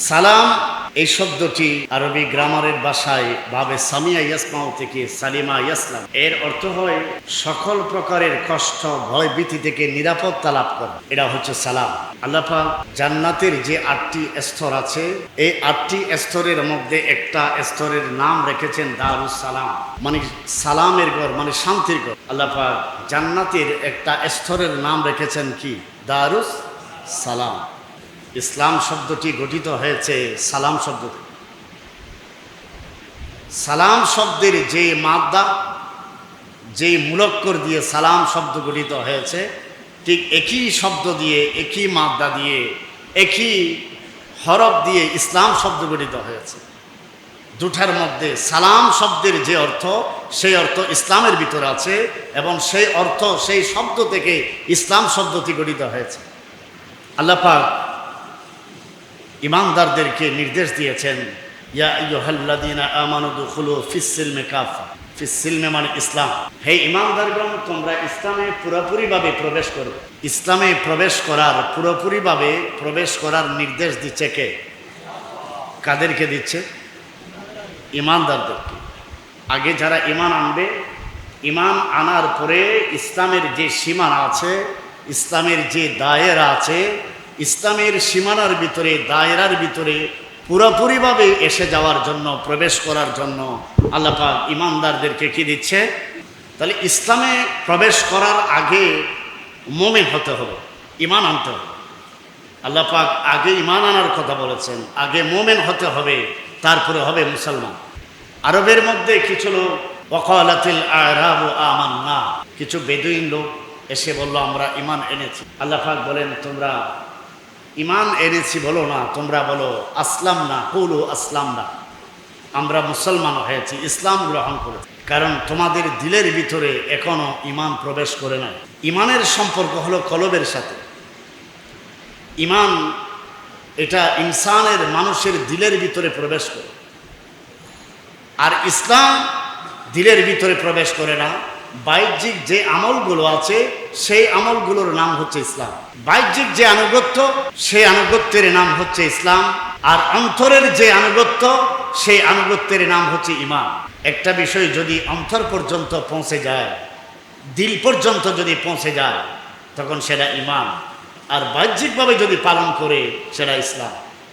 সালাম এই শব্দটি আরবি গ্রামারের ভাষায় ভাবে সামিয়া ইয়াসমাউ থেকে সালিমা ইয়াসলাম, এর অর্থ হয় সকল প্রকারের কষ্ট ভয় ভীতি থেকে নিরাপত্তা লাভ করা। এটা হচ্ছে সালাম। আল্লাহ পাক জান্নাতের যে 8টি স্তর আছে, এই 8টি স্তরের মধ্যে একটা স্তরের নাম রেখেছেন দারুস সালাম, মানে সালামের ঘর, মানে শান্তির ঘর। আল্লাহ পাক জান্নাতের একটা স্তরের নাম রেখেছেন কি? দারুস সালাম। ইসলাম শব্দটি গঠিত হয়েছে সালাম শব্দ থেকে। সালাম শব্দের যে মাদ্দা, যে মূলক্কর দিয়ে সালাম শব্দ গঠিত হয়েছে, ঠিক একই শব্দ দিয়ে, একই মাদ্দা দিয়ে, একই হরফ দিয়ে ইসলাম শব্দ গঠিত হয়েছে। দুটার মধ্যে সালাম শব্দের যে অর্থ, সেই অর্থ ইসলামের ভিতরে আছে, এবং সেই অর্থ, সেই শব্দ থেকে ইসলাম শব্দটি গঠিত হয়েছে। আল্লাহ পাক ইমানদারদেরকে নির্দেশ দিয়েছেন, ইয়া আইয়ুহাল্লাযীনা আমানু দুখুলু ফিস-সিলমি কাফা। ফিস-সিলমি মানে ইসলাম। হে ইমানদারগণ, তোমরা ইসলামে পুরোপুরিভাবে প্রবেশ করো। ইসলামে প্রবেশ করার, পুরোপুরিভাবে প্রবেশ করার নির্দেশ দিচ্ছে কে? কাদেরকে দিচ্ছে? ইমানদারদেরকে। আগে যারা ঈমান আনবে, ঈমান আনার পরে ইসলামের যে সীমানা আছে, ইসলামের যে দায়েরা আছে, ইসলামের সীমানার ভিতরে, দায়রার ভিতরে পুরোপুরিভাবে এসে যাওয়ার জন্য, প্রবেশ করার জন্য আল্লাহ পাক ইমানদারদেরকে কি দিচ্ছে? তাহলে ইসলামে প্রবেশ করার আগে মুমিন হতে হবে, ঈমান আনতে হবে। আল্লাহ পাক আগে ঈমান আনার কথা বলেছেন, আগে মুমিন হতে হবে, তারপরে হবে মুসলমান। আরবের মধ্যে কিছু লোক, ওয়াকালাতিল আ'রাবু আমান্না, কিছু বেদুইন লোক এসে বলল আমরা ঈমান এনেছি। আল্লাহ পাক বলেন, তোমরা ঈমান এনেছি বলো না, তোমরা বলো আসলাম না, কুলু আসলাম না, আমরা মুসলমান হয়েছি, ইসলাম গ্রহণ করেছি। কারণ তোমাদের দিলের ভিতরে এখনো ঈমান প্রবেশ করে নাই। ঈমানের সম্পর্ক হলো কলবের সাথে। ঈমান এটা ইনসানের, মানুষের দিলের ভিতরে প্রবেশ করে। আর ইসলাম দিলের ভিতরে প্রবেশ করে না। বাহ্যিক যে আমলগুলো আছে, সেই আমলগুলোর নাম হচ্ছে ইসলাম। বাহ্যিক যে আনুগত্য, সেই আনুগত্যের নাম হচ্ছে ইসলাম। আর অন্তরের যে আনুগত্য, সেই আনুগত্যের নাম হচ্ছে ঈমান। একটা বিষয় যদি অন্তর পর্যন্ত পৌঁছে যায়, দিল পর্যন্ত যদি পৌঁছে যায়, তখন সেটা ঈমান। আর বাহ্যিকভাবে যদি পালন করে, সেটা ইসলাম।